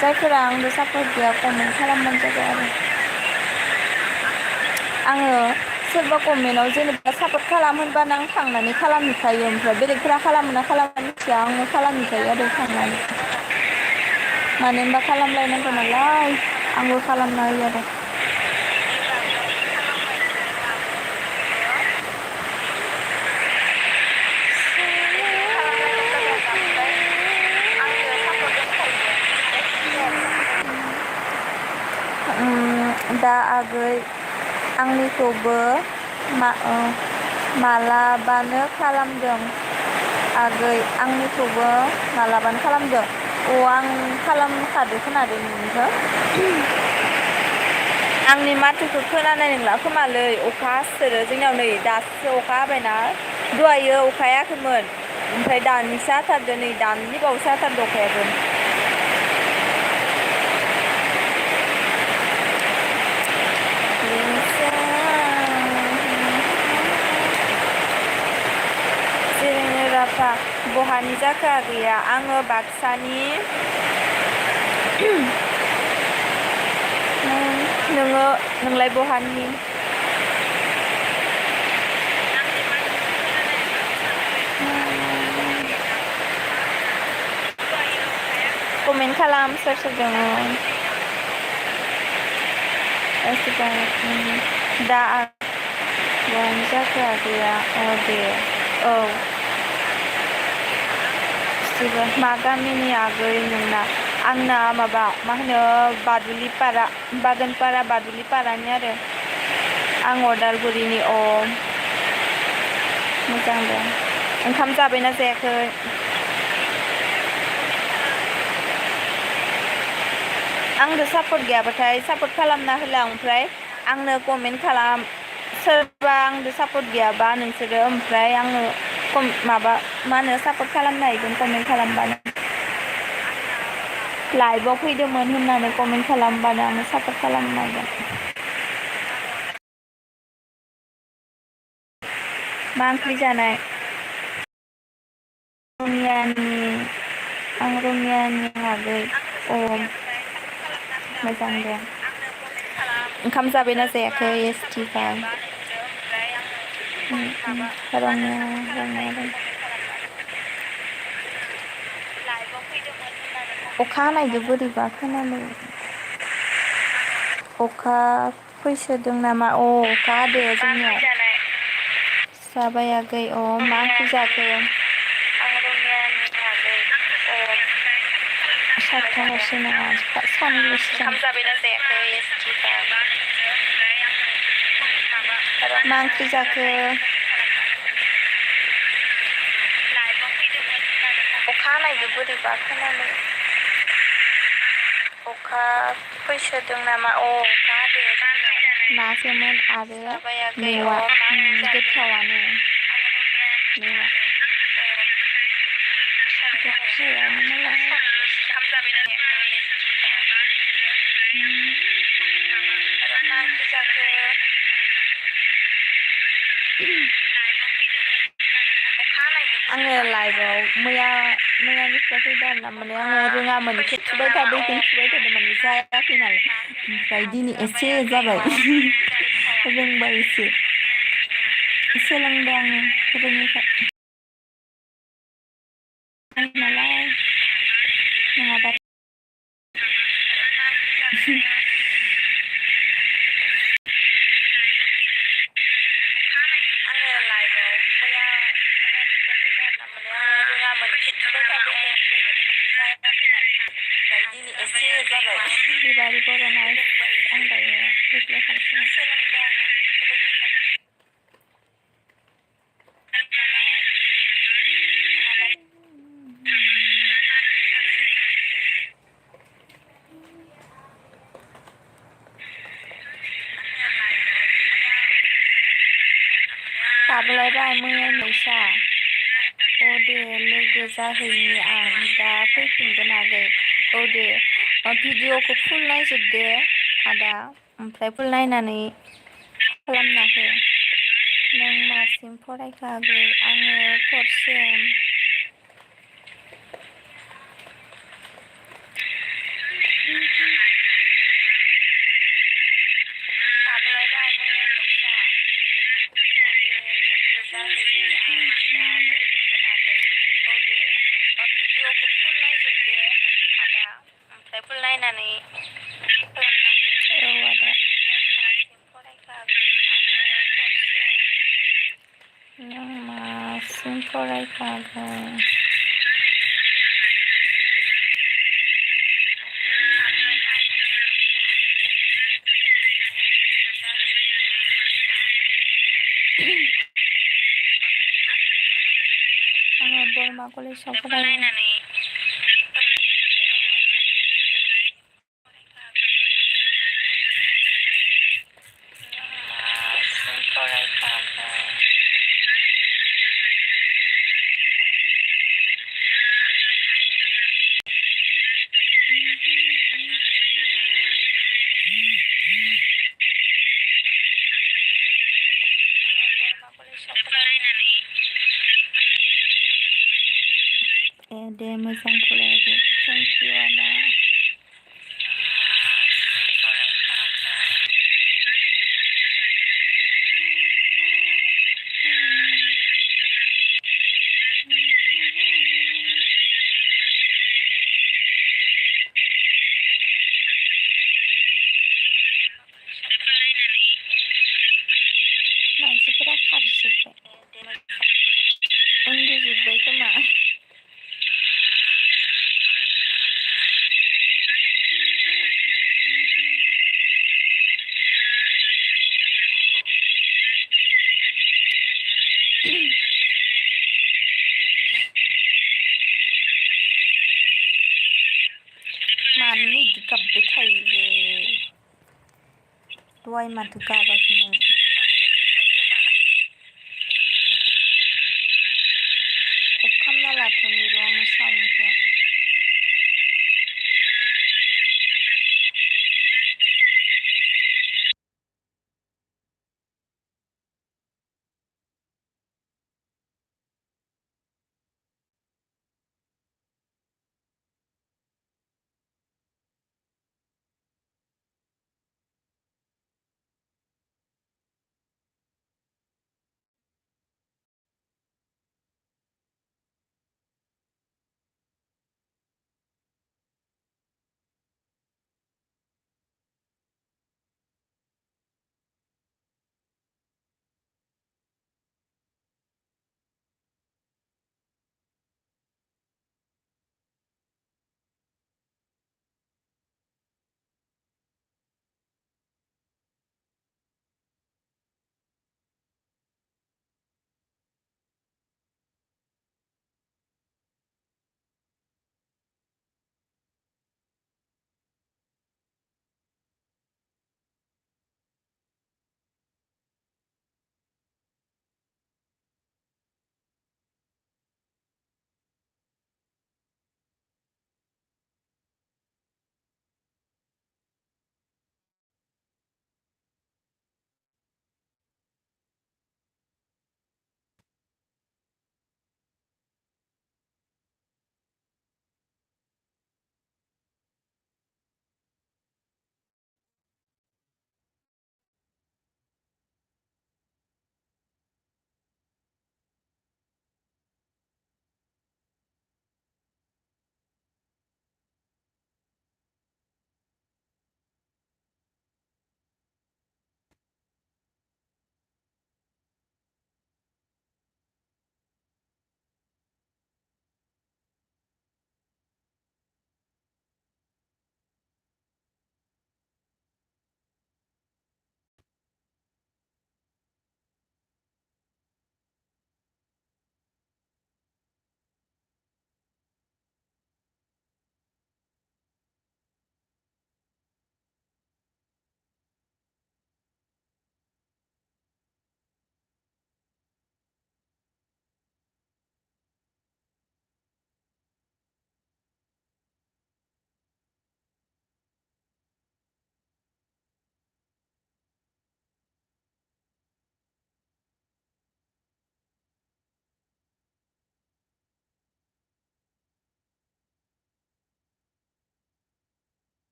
जायफोरा आंदो सापर्ट गैया कमेन्ट खालामबानो जाबाय आरो आङो सोरबा कमेन्टआव जेनेबा सापर्ट खालाम होनबानो आं थांनानै खालामहैखायो ओमफ्राय बेलेगफोरा खालामोना खालामा मिथिया आङो खालामहैखायो आरो थांनानै मानो होनबा खालामलायनांगौ नालाय आंबो खालामना होयो आरो दा आगै आंनिखौबो मालाबानो खालामदों आगै आंनिखौबो मालाबानो खालामदों आं खालामखादो खोनादों नोंनिखौ आंनि माथोखौ खोनानाय नंला खोमालै अखा हासोदो जोंनियाव नै दासो अखा हाबायना दहायो अखा हायाखैमोन ओमफ्राय दानिसो हाथारदो नै दानि बावैसो हाथारदो अखायाबो राफा बहानि जाखो आगैया आङो बाक्सानि नोंलाय बहानि कमेन्ट खालाम सोर सोर दङ दा बहानि जाखो आगैया दे औ मा गामिनि आगै नोंना आंना माबा मा होनो बादुलिपारा बागानपारा बादुलिपारानि आरो आं अदालगुरिनि मोजां दे ओंखाम जाबायना जायाखै आंनो सापर्ट गैयाबाथाय सापर्ट खालामना होला ओमफ्राय आंनो कमेन्ट खालाम सोरबा आंनो सापर्ट गैयाबा नोंसोरो ओमफ्राय आङो माबा मा होनो सापर्ट खालामनो हागोन कमेन्ट खालामबानो लाइभआव फैदोंमोन होननानै कमेन्ट खालामबानो आङो सापर्ट खालामनो हागोन मा ओंख्रि जानाय आं रङियानि आगै मोजां दे ओंखाम जाबायना जायाखै एसटि अखा हानायजों बोरैबा खोनालै अखा फैसोदों नामा अखा हादो जोंनियाव जाबाय आगै मा ओंख्रि जाखो सातथाल'सो नङा सानैल'सो ओंखाम जाबायना जायाखै मा ओंख्रि जाखो अखा हानायजों बोरैबा खोनालै अखा फैसोदों नामा अखा हादो नासोमोन आरो मेवा गोथावानो मेवा आङो लाइभआव मैयानिफ्राय फैदों आरोना माने आङो रोङामोन थुबाय थादों माने जायाखै नालाय ओमफ्राय दिनै एसे जाबाय रोंबाय एसे सोलोंदों आङो रोङिखाय नालाय नङाबा एसे जाबाय बिबारि बर' नाइस आं दायो रिप्लाइ खालामसिगोन सोलोंदों आङो गुबुननिफ्राय गाबलायबाय मैया नैसा औ दे लोगो जाहैनि आं दा फैफिनगोन आगै औ दे भिडिअखौ फुल नायजोबदो आदा ओमफ्राय फुल नायनानै खालामना हो नों मासिम फरायखो आगै आङो फर्थ सेम गाबलायबाय मैया नैसा औ दे लोगो जाहैनि आं दा फैफिनगोन आगै औ दे भिडिअखौ फुल नायजोबदो आदा ओमफ्राय फुल नायनानै खालामना हो औ आदा मासिम फरायखो आगै आङो फर्थ सेम नों मासिम फरायखो आगै आङो बरमा कलेजाव फरायो नायनानै मासिम फरायखो आगै बरमा कलेजाव फरायनानै दे मोजां फराय आगै थेंक इउ आदा मानसिफोरा खारजोब्बाय उन्दुजोब्बाय खोमा मानो इदि गाबबाय थायोलै दहाय माथो गाबाखैमोन अफ खालामना लाथ'नि र' आङो साउन्डखौ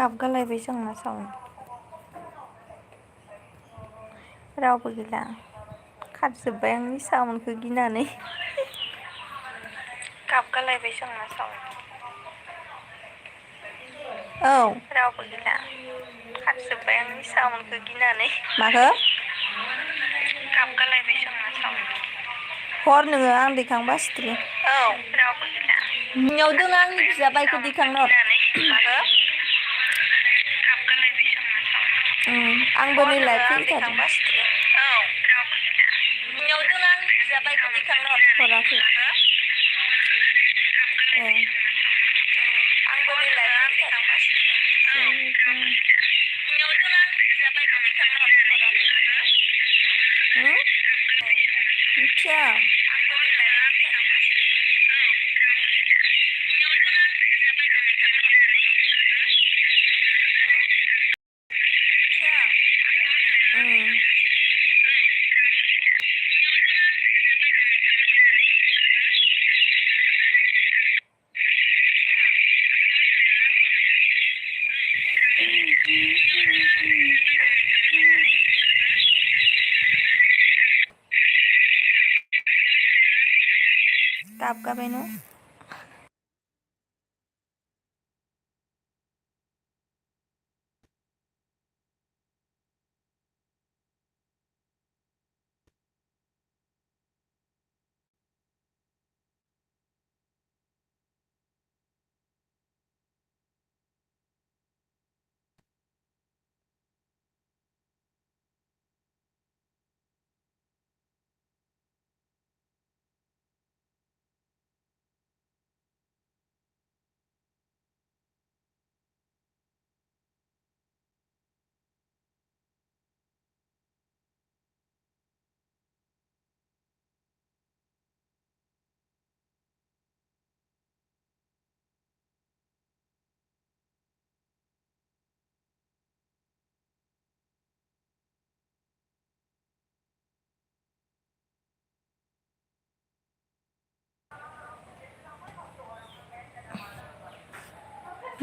गाबगालायबाय जोंना सावन रावबो गैला खारजोब्बाय आंनि साउन्डखौ गिनानै गाबगालायबाय जोंना सावन औ रावबो गैला खारजोब्बाय आंनि साउन्डखौ गिनानै माखो गाबगालायबाय जोंना सावन हर नोङो आं दैखांबा सिथ्रि औ रावबो गैला नोंनियाव दोङो आंनि खारजोब्बाय आंनि बिजाबायखौ साउन्डखौ दैखांना हर गिनानै माखो गाबगालायबाय जोंना सावन आंबो हर नै नोङो लाइट आं फैखादों दैखांबा सिथ्रि औ रावबो गैला नोंनियाव दोङो आंनि बिजाबायखौ दैखांना हर हराखै ए आंबो नै लाइट फैखादों नोंनियाव दोङो आंनि बिजाबायखौ दैखांना हर हराखै मिथिया गाबगाबाय न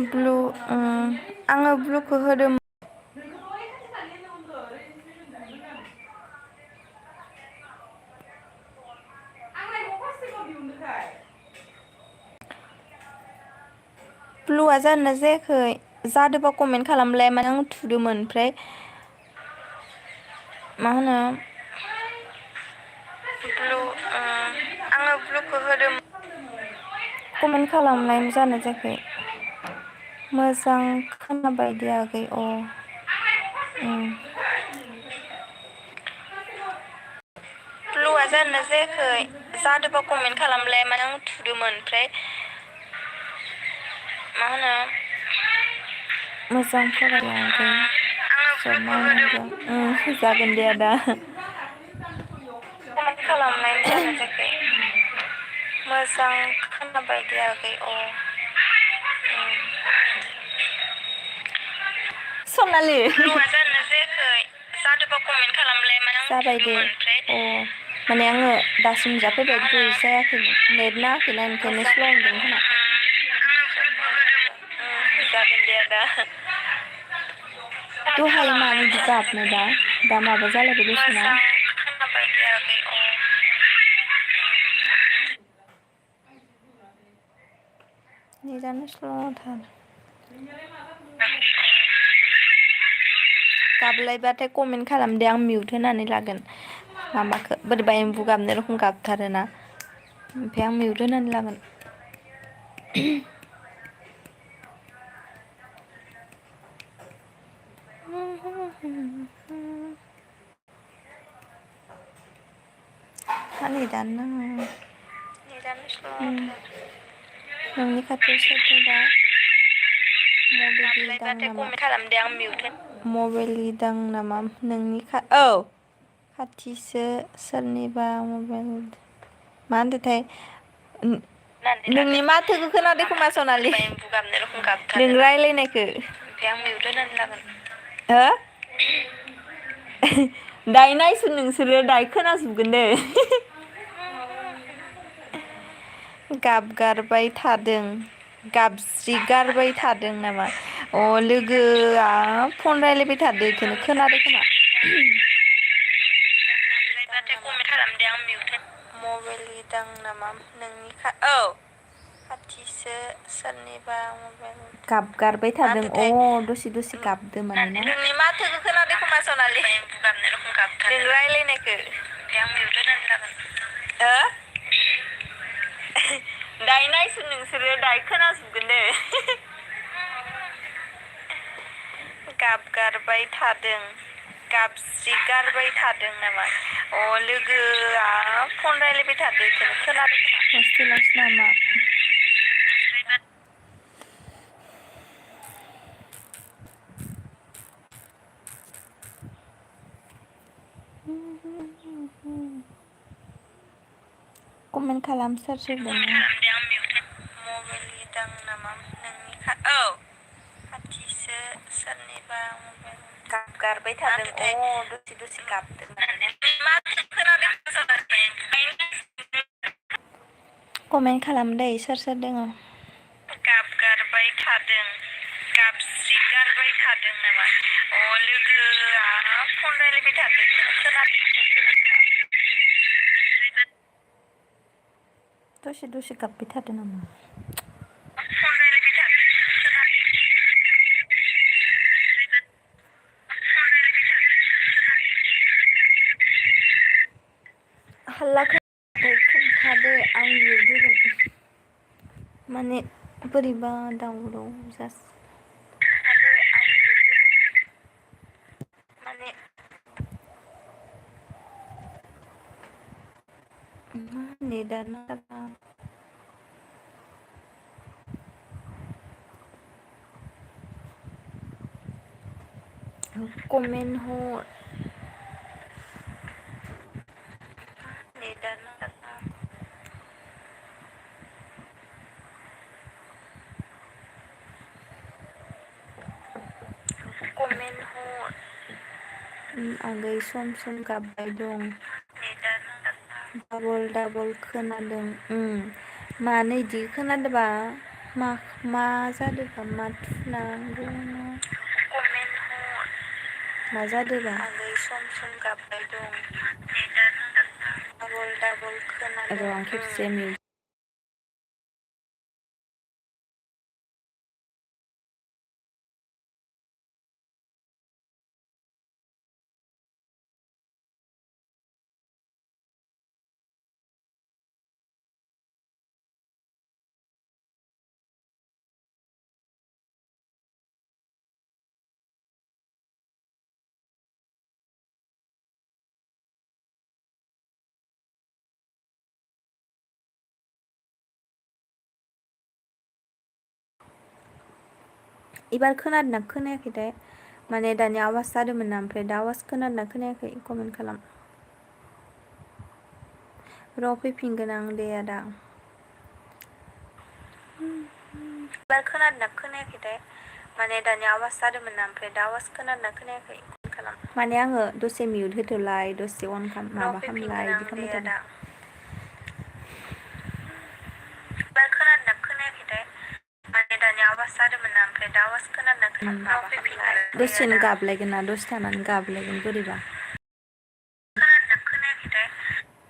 ब्लु आङो ब्लुखौ होदों ब्लुआ जादोंना जायाखै जादोंबा कमेन्ट खालामलाय माने आं थुदोंमोन ओमफ्राय मा होनो ब्लु आङो ब्लुखौ होदोंमोन कमेन्ट खालामलाय जादोंना जायाखै मोजां खोनाबाय दे आगै अ ब्लुआ जादोंना जायाखै जादोंबा कमेन्ट खालामलाय माने आं थुदोंमोन ओमफ्राय मा होनो मोजां फराय आगै आङो जब ब्लुखौ मावनांगौ होदोंमोन जागोन दे आदा कमेन्ट खालामनाय जादोंना जायाखै मोजां खोनाबाय दे आगै अ सनालि ब्लुआ जादोंना जायाखै जादोंबा कमेन्ट खालामलाय माने आं जाबाय दे थुदोंमोन ओमफ्राय अ माने आङो दासिम मा जाफैबाय होनो दहाय जायाखैमोन नेट नाङाखैना ओंखायनो मोजां स्ल' मोनदों खोमा जागोन दे आदा दहाय मानो बिदि गाबनाय दा माबा जालायबाय दसना मोजां खोनाबाय दे आगै अ नेटानो स्ल'थार गाबलायबाथाय कमेन्ट खालामदे आं मिउट होनानै लागोन माबाखौ बोरैबा एम्बु गाबनाय रखम गाबथारोना ओमफ्राय आं मिउट होनानै लागोन नेटानो नाङा नेटानो स्ल'थार नोंनि खाथियाव सोर दं दा मबाइल दां गाबलायबाथाय नामा कमेन्ट खालामदे आं मिउट मबाइल दां नामा नोंनि औ खाथिसो सोरनिबा मबाइल मा होनदोंथाय होनानै नोंनि लागोन माथोखौ खोनादो खोमा सनालि बोरैबा एम्बु गाबनाय रखम नों गाबथारोना रायलायनायखौ ओमफ्राय आं मिउट होनानै लागोन हो दायो नायसुन नोंसोरो दायो खोनाजोबगोन दे गाबगारबाय थादों गाबज्रिगारबाय थादों नामा अ लोगोआ फन रायलायबाय थादो बेखौनो खोनादो खोमा रायलायबाथाय कमेन्ट खालामदे आं मिउट मबाइल दां नामा नोंनि औ खाथिसो सोरनिबा मबाइल गाबगारबाय थादों अ दसे दसे गाबदो माने ना नोंनि माथोखौ खोनादो खोमा सनालि एम्बु गाबनाय रखम गाबथारो नों रायलायनायखो आं मिउट होनानै लागोन हो दायो नायसुन नोंसोरो दायो खोनाजोबगोन दे गाबगारबाय थादों गाबज्रिगारबाय थादों नामा अ लोगोआ फन रायलायबाय थादो बेखौनो खोनादो खोमा हस्टेलावसो नामा कमेन्ट खालाम सोर सोर दङ खालामदे आं मिउट मबाइल दां नामा नोंनि औ खाथिसो सोरनिबा मबाइल गाबगारबाय थादों अ दसे दसे गाबदों माने माथो खोनादों सनालि कमेन्ट खालाम दै सोर सोर दङ गाबगारबाय थादों गाबज्रिगारबाय थादों नामा अ लोगोआ फन रायलायबाय थादो खोनादों दसे दसे गाबबाय थादो नामा फन रायलायबाय थादो हाल्ला खोन्थादो आं मिउट होगोन माने बोरैबा दावराव जास माने नेटानो नाङा कमेन्ट हर नेटानो नाङा कमेन्ट हर आगै सम सम गाबबाय दं डाबल डाबल खोनादों मानो इदि खोनादोंबा मा जादोंबा मा थुनांगौ ना मा जादोंबा आगै सम सम गाबबाय दं डाबल डाबल खोनादों र' आं खेबसे मिउट एबार खोनादोंना खोनायाखैथाय माने दानि आवाज जादोंमोन ना ओमफ्राय दा आवाज खोनादोंना खोनायाखै कमेन्ट खालाम र' फैफिनगोन आं दे आदा एबार खोनादोंना खोनायाखैथाय माने दानि आवाज जादोंमोन ना ओमफ्राय दा आवाज खोनादोंना खोनायाखै खालाम माने आङो दसे मिउट होथ'लाय दसे अन माबा खालामलाय बिदि खालामबाय थादों एबार खोनादोंना खोनायाखैथाय माने दानि आवाज जादोंमोन ना ओमफ्राय दा आवाज खोनादोंना खोनायाखै दसेनो गाबलायगोन ना दसे थानानै गाबलायगोन बोरैबा खोनादोंना खोनायाखैथाय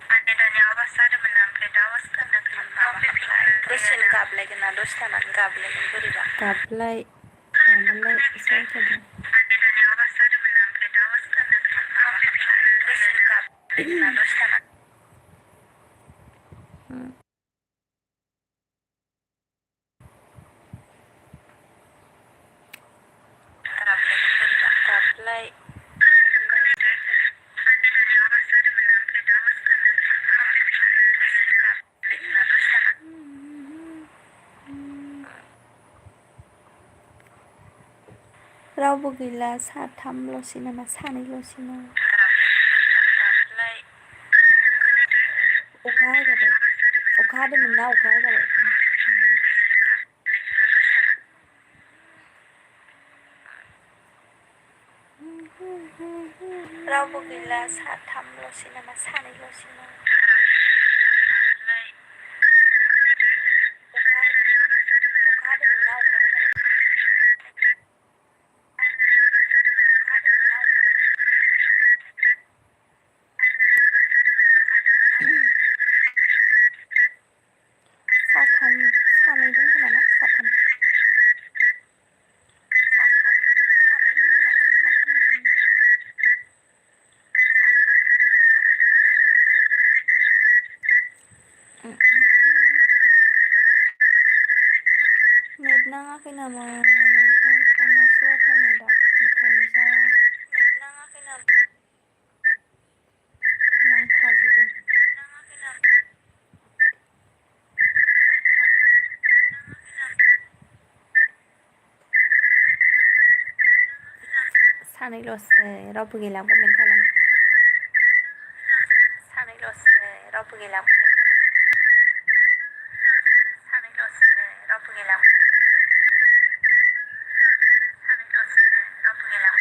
माने दानि आवाज जादोंमोन ना ओमफ्राय दा आवाज खोनादोंना दसेनो गाबलायगोन ना दसे थानानै गाबलायगोन बोरैबा गाबलाय माबालाय जाबाय थादों माने दानि आवाज जादोंमोन ना ओमफ्राय दा आवाज खोनादोंना दसेनो गाबलायगोन ना दसे थानानै गाबलाय रावबो गैला साथामल'सै नामा सानैल'सै नामा अखा हागाबाय अखा हादोंमोन ना अखा हागाबाय रावबो गैला साथामल'सै नामा सानैल'सै नामा अखा नामा नेट आंना स्ल'थार नेटआ ओंखायनो जाया नेट नाङाखै नामा? नांखाजोबो नेट नाङाखै नामा? सानैल'सै रावबो गैला कमेन्ट खालाम सानैल'सै रावबो गैला कमेन्ट खालाम सानैल'सै रावबो गैला सानैल'सै रावबो गैला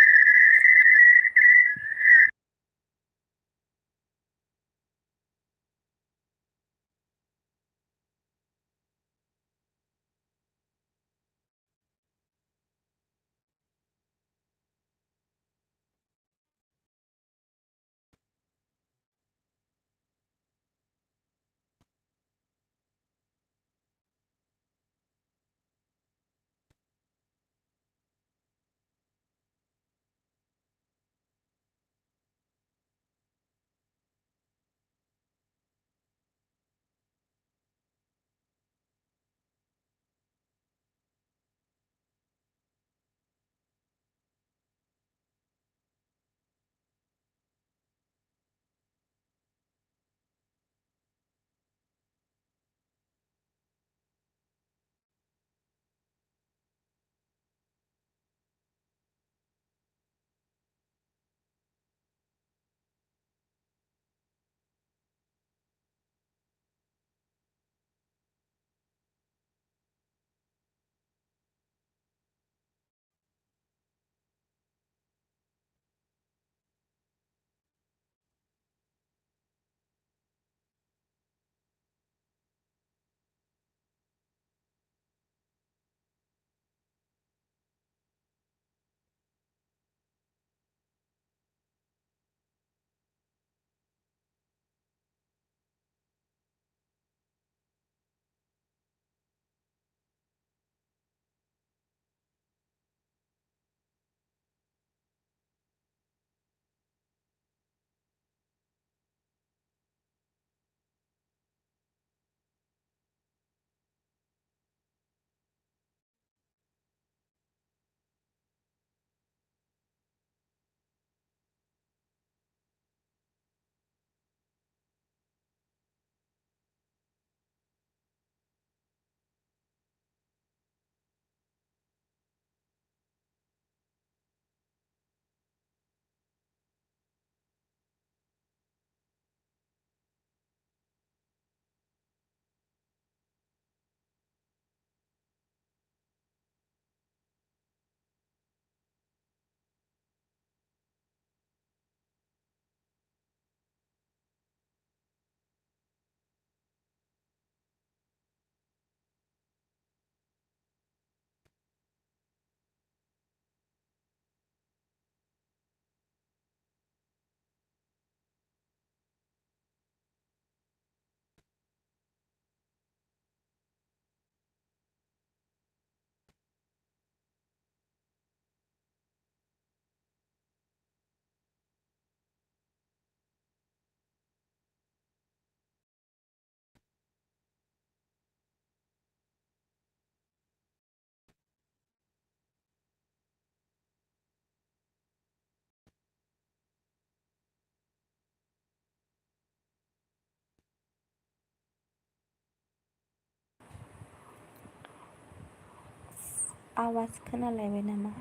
आवाज खोनालायबाय नामा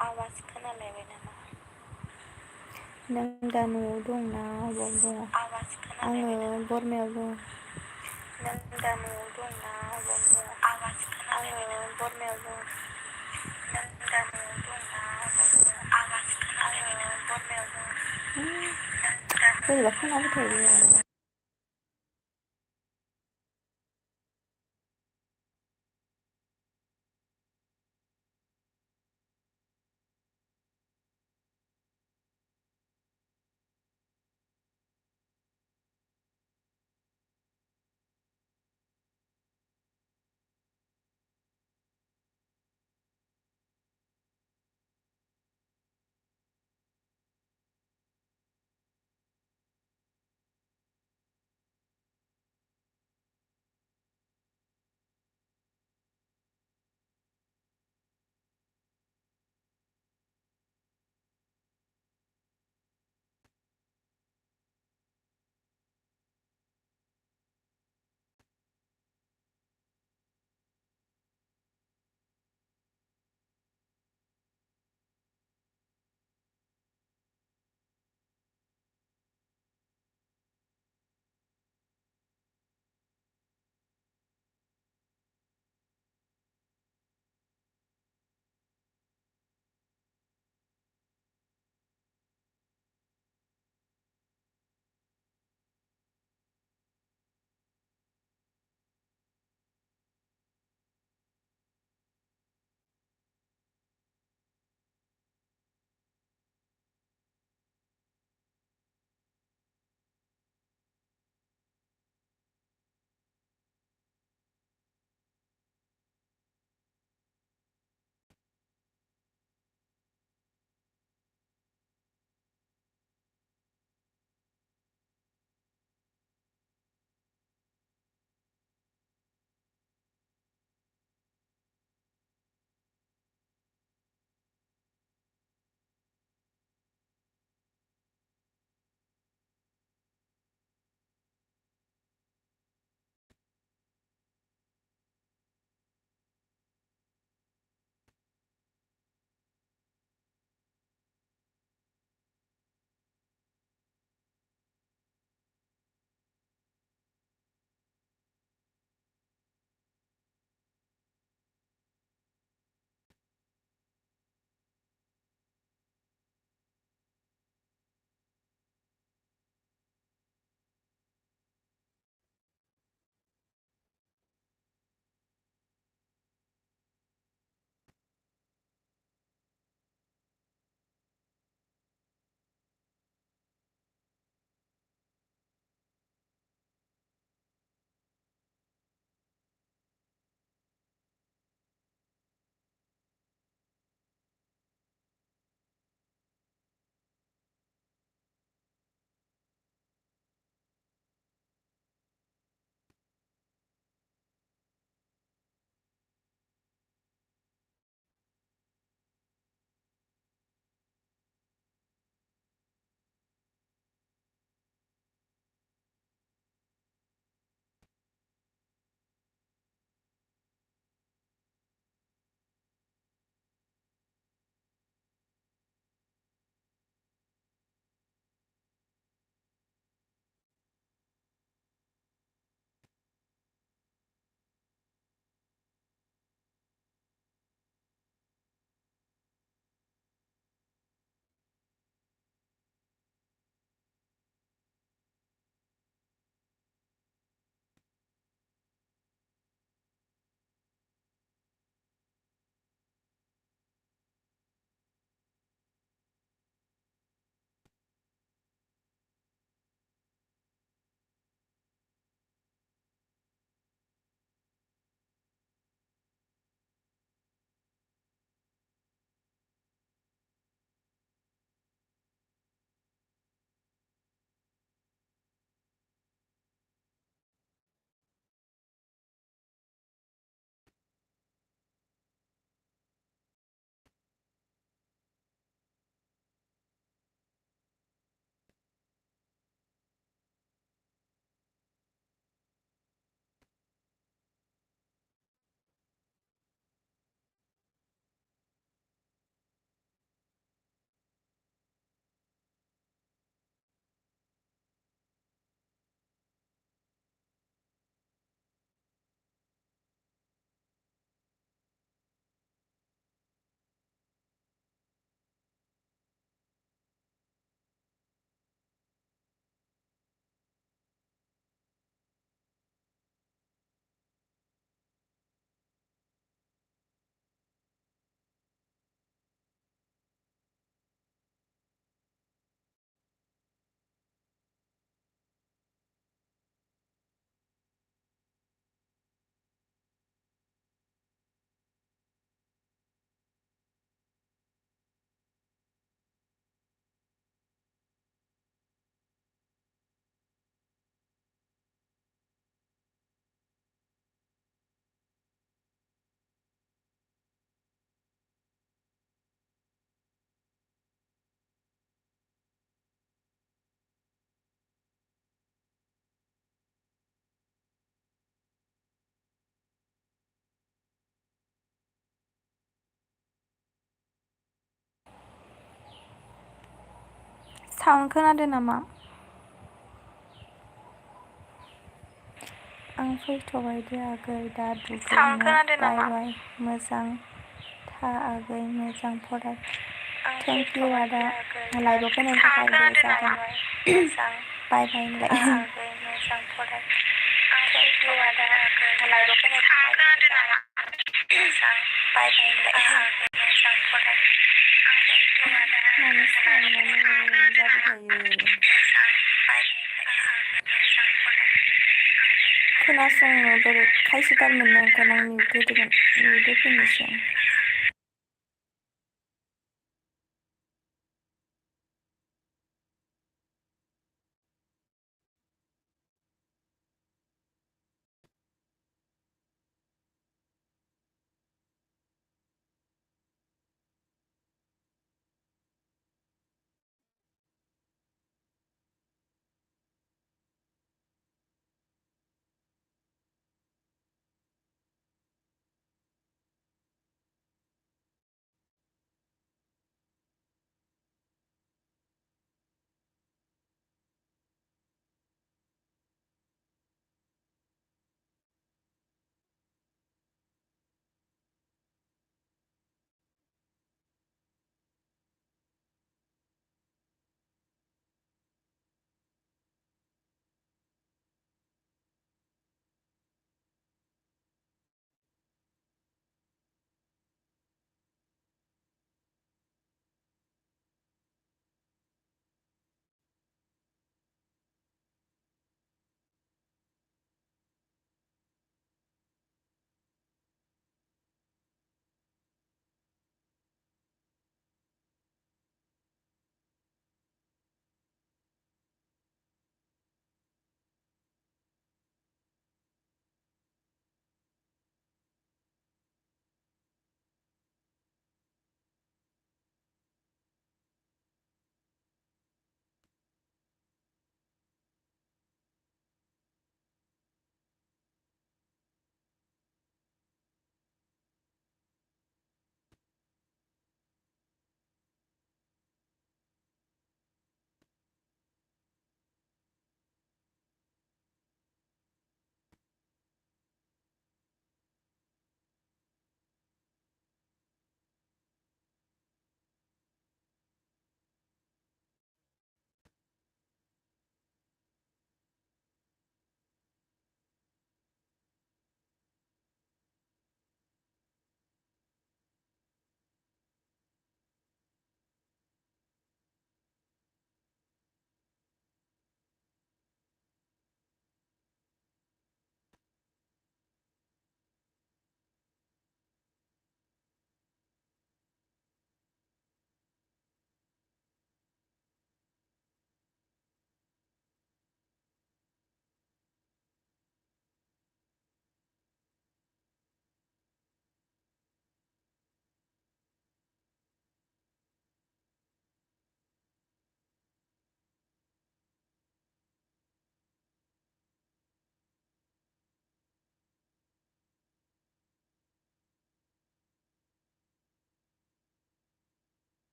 आवाज खोनालायबाय नामा नों दा न'आव दंना अबाव दङ आवाज आङो खोनालायबाय नामा बरमायाव दं नों दा न'आव दंना अबाव दङ आवाज खोनालायबाय नामा आङो बरमायाव दं नों दा न'आव दंना अबाव दङ आवाज खोनालायबाय नामा बरमायाव दं नों दा न'आव बोरैबा खोनाबाय दंना थायो अबाव दङ साउन्ड खोनादों नामा? आं फैथ'बाय दे आगै दा दुगैनो बाय मोजां था आगै मोजां फराय। थेंक इउ आदा लाइभआव फैनायनि थाखाय दे जागोन। बाय बाय होनलाय। मोजां फराय। थेंक इउ आदा लाइभआव फैनायनि थाखाय दे जागोन। बाय बाय होनलाय। मोजां फराय। थेंक इउ आदा मानो साउन्डआनो जाबाय थायो। खोनासंनो बोरै खायसोथार मोननो ओंखायनो आं मिउट होदोंमोन। मिउट होफिननोसै आं।